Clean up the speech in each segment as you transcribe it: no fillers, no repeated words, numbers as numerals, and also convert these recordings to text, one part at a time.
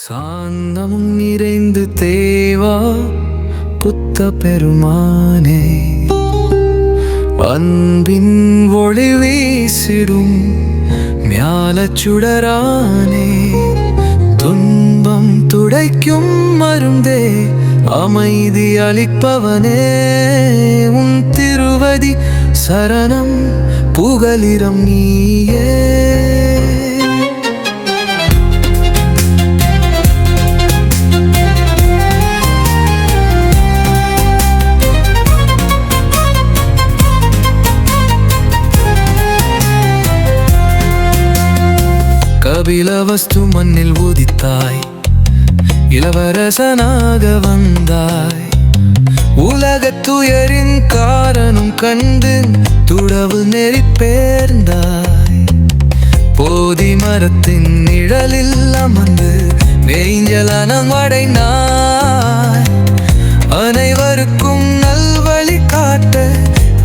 சாந்தமும் நிறைந்து தேவா புத்த பெருமானே, அன்பின் ஒளி வீசிடும் ஞானச் சுடரானே, துன்பம் துடைக்கும் மருந்தே, அமைதி அளிப்பவனே, உன் திருவடி சரணம் புகலிடம் நீயே. கபிலவஸ்து மண்ணில் உதித்தாய், இளவரசனாக வந்தாய், உலகத்துயரின் காரணம் கண்டு துறவு நெறி பேர்ந்தாய். போதி மரத்தின் நிழலில் அமர்ந்து வேஞ்சலனம் அடைந்தாய், அனைவருக்கும் நல்வழி காட்ட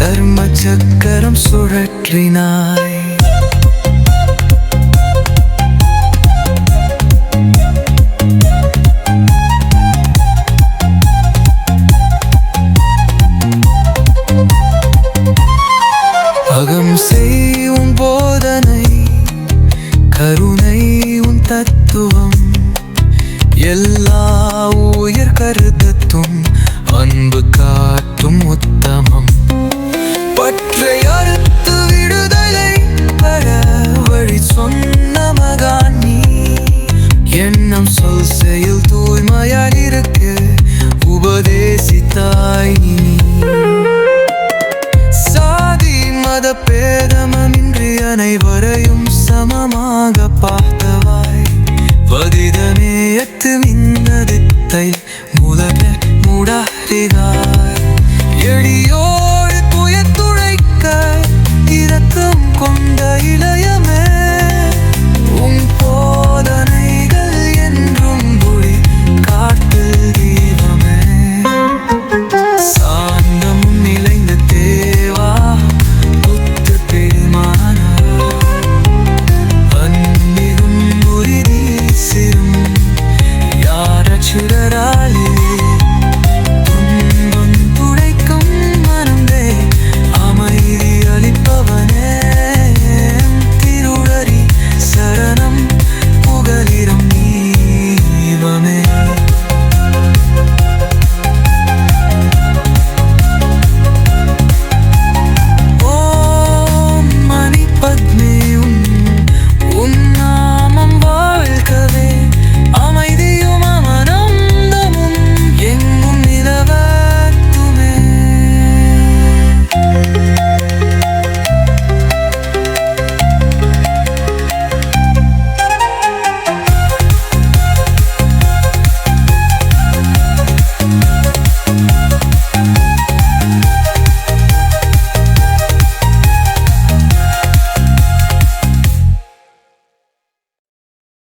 தர்ம சக்கரம் சுழற்றினாய். அகம்சை உன் போதனை, கருணை உன் தத்துவம், எல்லா உயிர் கருதத்தும் அன்பு காட்டும் உத்தமம். பற்றை அறுத்து விடுதலை பெற வழி சொன்ன மகான் நீ, எண்ணம் சொல் செயல் தூய்மையாய் இருக்க உபதேசித்தாய் நீ. மத பேதமின்றி அனைவரையும் சமமாக பார்த்தவாய், பதிதமேயத்து மின்னதித்தை முதல் மூடாரிகாய். எளியோ